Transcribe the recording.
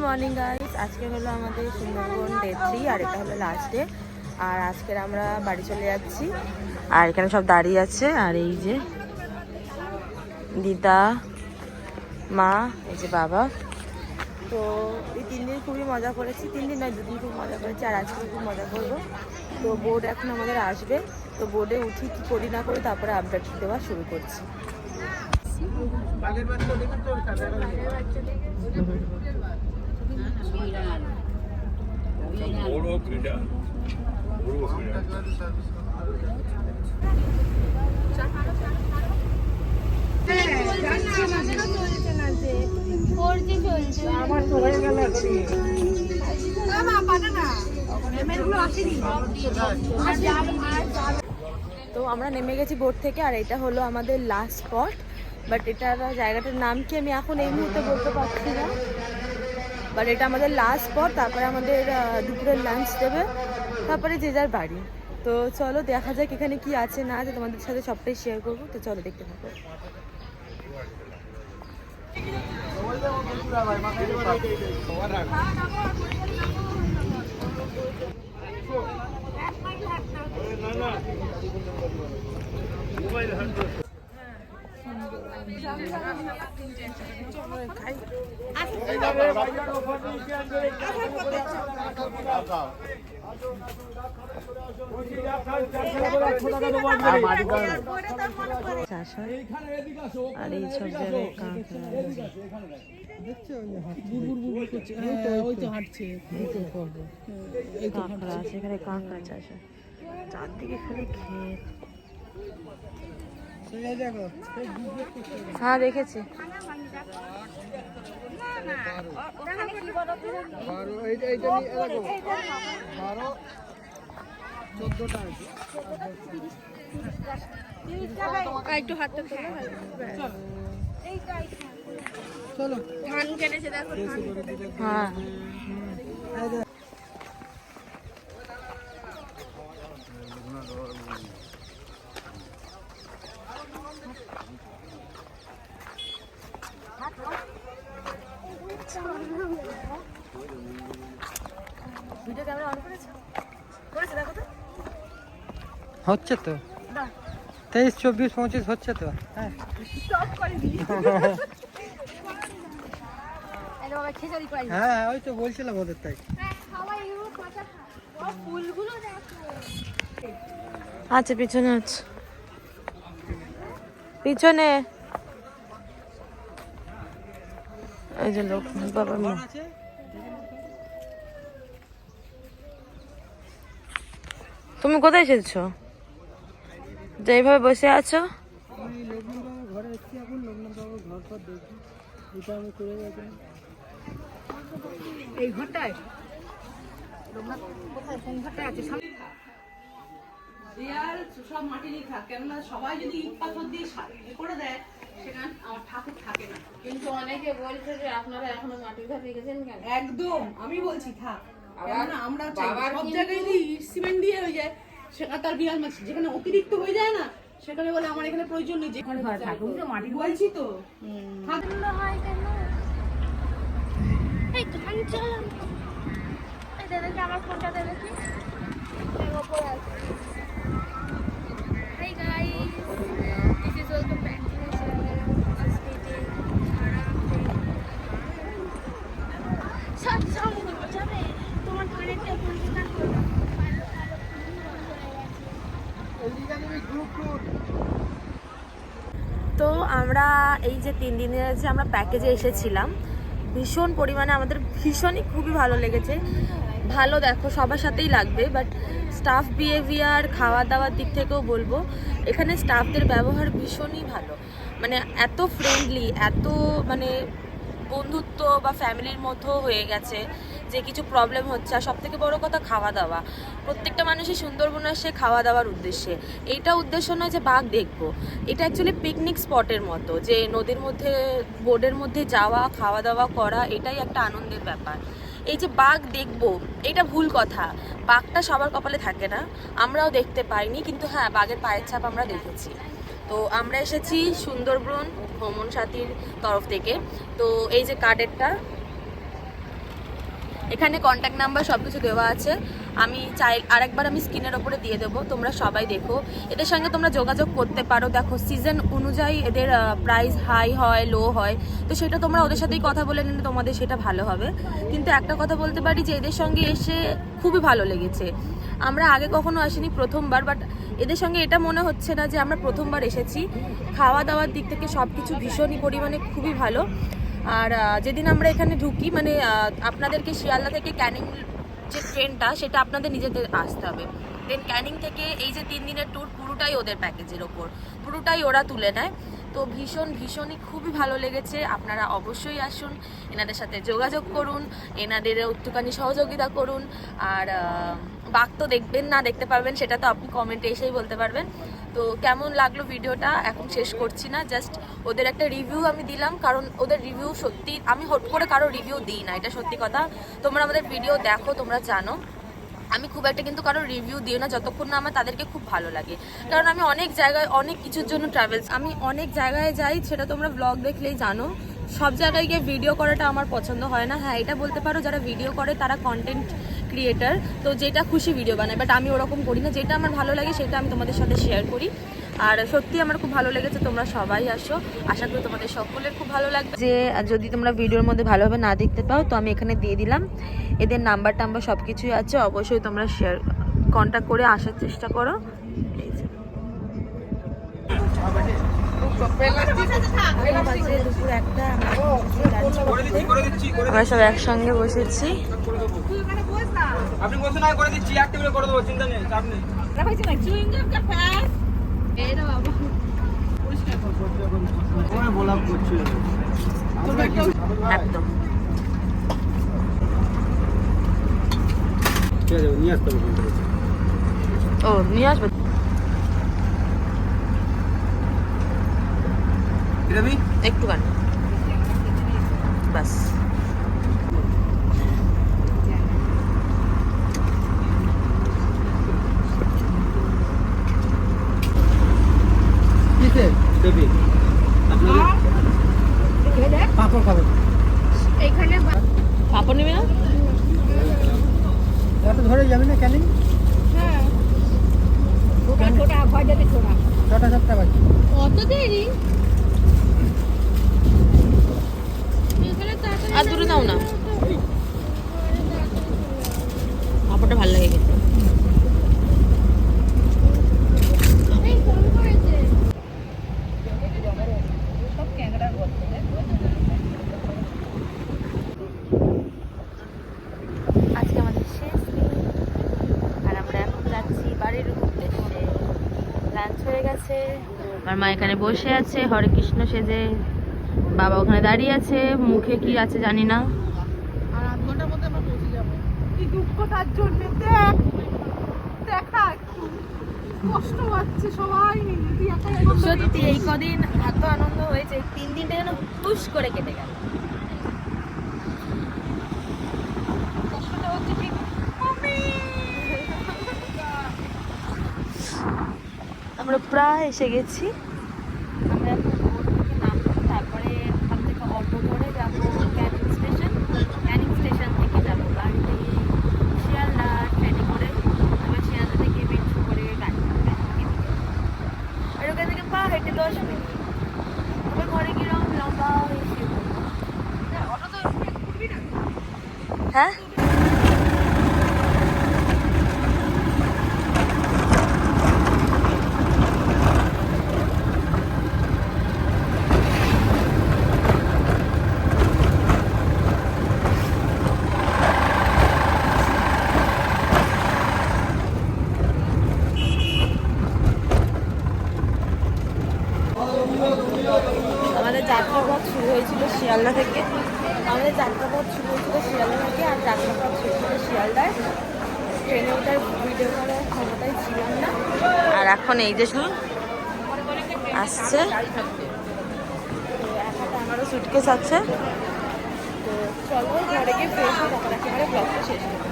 Morning guys, আজকে হলো আমাদের সুন্দরবন ডে 3 আর এটা হলো লাস্ট ডে। আর আজকে আমরা বাড়ি চলে যাচ্ছি। আর এখানে সব দাঁড়িয়ে আছে, আর এই যে দিদা, মা, এই যে বাবা। তো এই 3 দিন খুবই মজা করেছি, 3 দিন নয় 2 দিন খুব মজা করেছি, আর আজকে খুব মজা করবো। তো বোর্ড এখন আমাদের আসবে, তো বোর্ডে উঠি কি করি না করি তারপরে আপডেট দেওয়া শুরু করছি। তো আমরা নেমে গেছি বোট থেকে, আর এটা হলো আমাদের লাস্ট স্পট। বাট এটার জায়গাটার নাম কি আমি এখন এই মুহূর্তে বলতে পারছি না, বাট এটা আমাদের লাস্ট স্পট। তারপরে আমাদের দুপুরের লাঞ্চ দেবে, তারপরে যে যার বাড়ি। তো চলো দেখা যাক এখানে কি আছে না আছে, তোমাদের সাথে সবটাই শেয়ার করবো। তো চলো দেখতে থাকো। আর এই সব জায়গায় কাঁকড়া আছে, এখানে কাঁকড়া চাষ হয়, চারদিকে খালি ক্ষেত। হ্যাঁ দেখেছি। একটু হাতটা চলো, ধান কেনেছে দেখো। হ্যাঁ ভিডিও ক্যামেরা অন করেছো? করেছে দেখো তো। হচ্ছে তো 23, 24, 25 হচ্ছে তো। হ্যাঁ হ্যাঁ ওই তো বলছিলাম ওদের তাই। আচ্ছা পিছনে আছে, পিছনে এই যে লোক বাবার মা। তুমি কোথায় এসেছো যে এইভাবে বসে আছো? ঘরে এসেছি এখন, লোকনাথ বাবুর ঘর পর দেখি এটা আমি করে গেছি এই ঘরটায়। লোকনাথ কোথায়, কোন ঘরটায় আছে? দেয়াল সব মাটি দিয়ে থাকে, কেননা সবাই যদি ইট পাথর দিয়ে করে দেয় সেখানে আমার ঠাকুর থাকে না। কিন্তু অনেকে বলছে যে আপনারা এখনো মাটির ঘর রেখেছেন কেন? একদম আমি বলছি থাক, কেননা আমরা সব জায়গায় যদি ইট সিমেন্ট দিয়ে হয়ে যায় সেখানে তার বিরাজ মাছ, যেখানে অতিরিক্ত হয়ে যায় না সেখানে বলে আমার এখানে প্রয়োজন নেই, যেখানে ঠাকুর তো মাটি বলছি তো হয় কেন? এই গান চালান, এই দাদাকে আমার ফোনটা দেবে কি? Hi guys, this is welcome back to my channel. সব সম্ভব যাবে তোমার কানেক্টে পরিষ্কার করো। তো আমরা এই যে 3 দিনের যে আমরা প্যাকেজে এসেছিলাম, ভীষণ পরিমাণে আমাদের ভীষণই খুবই ভালো লেগেছে। ভালো দেখো সবার সাথেই লাগবে, বাট স্টাফ বিহেভিয়ার, খাওয়া দাওয়ার দিক থেকেও বলবো এখানে স্টাফদের ব্যবহার ভীষণই ভালো। মানে এত ফ্রেন্ডলি, এত মানে বন্ধুত্ব বা ফ্যামিলির মতো হয়ে গেছে যে কিছু প্রবলেম হচ্ছে। আর সবথেকে বড় কথা খাওয়া দাওয়া, প্রত্যেকটা মানুষই সুন্দরবন আসে খাওয়া দাওয়ার উদ্দেশ্যে। এইটা উদ্দেশ্য নয় যে বাঘ দেখবো, এটা অ্যাকচুয়ালি পিকনিক স্পটের মতো, যে নদীর মধ্যে বোর্ডের মধ্যে যাওয়া, খাওয়া দাওয়া করা, এটাই একটা আনন্দের ব্যাপার। এই যে বাঘ দেখবো এটা ভুল কথা, বাঘটা সবার কপালে থাকে না, আমরাও দেখতে পাইনি, কিন্তু হ্যাঁ বাঘের পায়ের ছাপ আমরা দেখেছি। তো আমরা এসেছি সুন্দরবন ভ্রমণ সাথীর তরফ থেকে। তো এই যে কার্ডেরটা, এখানে কন্ট্যাক্ট নাম্বার সব কিছু দেওয়া আছে, আমি চাই আরেকবার আমি স্ক্রিনের ওপরে দিয়ে দেবো, তোমরা সবাই দেখো। এদের সঙ্গে তোমরা যোগাযোগ করতে পারো। দেখো সিজন অনুযায়ী এদের প্রাইস হাই হয়, লো হয়, তো সেটা তোমরা ওদের সাথেই কথা বলে নিলে তোমাদের সেটা ভালো হবে। কিন্তু একটা কথা বলতে পারি যে এদের সঙ্গে এসে খুবই ভালো লেগেছে। আমরা আগে কখনো আসিনি, প্রথমবার, বাট এদের সঙ্গে এটা মনে হচ্ছে না যে আমরা প্রথমবার এসেছি। খাওয়া দাওয়ার দিক থেকে সব কিছু ভীষণই পরিমাণে খুবই ভালো। আর যেদিন আমরা এখানে ঢুকি, মানে আপনাদেরকে শিয়ালদা থেকে ক্যানিং যে ট্রেনটা, সেটা আপনাদের নিজেদের আসতে হবে। দেন ক্যানিং থেকে এই যে 3 দিনের ট্যুর পুরোটাই ওদের প্যাকেজের ওপর, পুরোটাই ওরা তুলে নেয়। তো ভীষণই খুবই ভালো লেগেছে। আপনারা অবশ্যই আসুন, এনাদের সাথে যোগাযোগ করুন, এনাদের একটুখানি সহযোগিতা করুন। আর বাঘ তো দেখবেন না, দেখতে পারবেন, সেটা তো আপনি কমেন্টে এসেই বলতে পারবেন। তো কেমন লাগলো ভিডিওটা এখন শেষ করছি না, জাস্ট ওদের একটা রিভিউ আমি দিলাম, কারণ ওদের রিভিউ সত্যি, আমি হট করে কারো রিভিউ দিই না, এটা সত্যি কথা। তোমরা আমাদের ভিডিও দেখো, তোমরা জানো আমি খুব একটা কিন্তু কারো রিভিউ দিই না যতক্ষণ না আমার তাদেরকে খুব ভালো লাগে। কারণ আমি অনেক জায়গায় অনেক কিছুর জন্য আমি অনেক জায়গায় যাই, সেটা তোমরা ব্লগ দেখলেই জানো। সব জায়গায় গিয়ে ভিডিও করাটা আমার পছন্দ হয় না। হ্যাঁ, এটা বলতে পারো যারা ভিডিও করে তারা কন্টেন্ট ক্রিয়েটার, তো যেটা খুশি ভিডিও বানায়, বাট আমি ওরকম করি না। যেটা আমার ভালো লাগে সেটা আমি তোমাদের সাথে শেয়ার করি। আর সত্যি আমার খুব ভালো লেগেছে, তোমরা সবাই আসো, আশা করি তোমাদের সকলের খুব ভালো লাগবে। যে যদি তোমরা ভিডিওর মধ্যে ভালোভাবে না দেখতে পাও, তো আমি এখানে দিয়ে দিলাম এদের নাম্বার টাম্বার সব কিছুই আছে, অবশ্যই তোমরা শেয়ার কন্ট্যাক্ট করে আসার চেষ্টা করো। দুপুর 1টা, আমরা সব একসঙ্গে বসেছি। আপনি বসুন, না করে দিচ্ছি, একটা করে দেবো, চিন্তা নেই, চাপ নেই। একদম নিয়ে আসতে হবে। ও নিয়ে আসবে একটুখানি বাস। পাপড় খাবে, এখানে পাপড় নেবে না? এত ধরে যাবি না ক্যানিং? হ্যাঁ, ছোটা ভয় যাবে, ছোটা 6টা 7টা বাজে। অত দেরি এখানে তাড়াতাড়ি আর দূরে নাও না, পাপড়টা ভালো লাগে খেতে। এই ফোন করেছে। আজকে আমাদের শেষ দিন, আর আমরা এখন যাচ্ছি বাড়ির উদ্দেশ্যে। লাঞ্চ হয়ে গেছে, আমার মা এখানে বসে আছে হরে কৃষ্ণ সেজে, বাবা ওখানে দাঁড়িয়ে আছে, মুখে কি আছে জানি না। আর 8 ঘন্টার মধ্যে আমরা পৌঁছে যাবো। কি দুঃখ তার জন্য, দেখা একটু কষ্ট হচ্ছে সবাই মিলে। তুই একাই আনন্দ সত্যি এই কদিন এত আনন্দ হয়েছে, 3 দিনটা যেন পুশ করে কেটে গেল। কষ্টটা হচ্ছে ঠিক। আমরা প্রায় এসে গেছি। আমরা এখন বোট থেকে নামবো, তারপরে ওখান থেকে অটো করে যাবো ক্যানিং স্টেশন। ক্যানিং স্টেশন থেকে যাবো গাড়িতে শিয়ালদা, ট্রেনে করে আবার শিয়ালদা থেকে মেট্রো করে গাড়ি হবে। আর ওখান থেকে পা হেঁটে 10 মিনিট আবার ঘরে গিয়ে লম্বা হয়ে শুয়ে পড়বো। হ্যাঁ, আমাদের যাত্রাপথ শুরু হয়েছিল শিয়ালদা থেকে। আর যাত্রাপথ শেষ হলো শিয়ালদায়। ট্রেনে ওটার ভিডিও করার ক্ষমতায় ছিলাম না। আর এখন এই যে শুনুন আসছে, আমারও সুটকেস আছে। তো চলো ঘরে গিয়ে ফ্রেশ হয়ে তারপর একেবারে ব্লগটা শেষ করবো।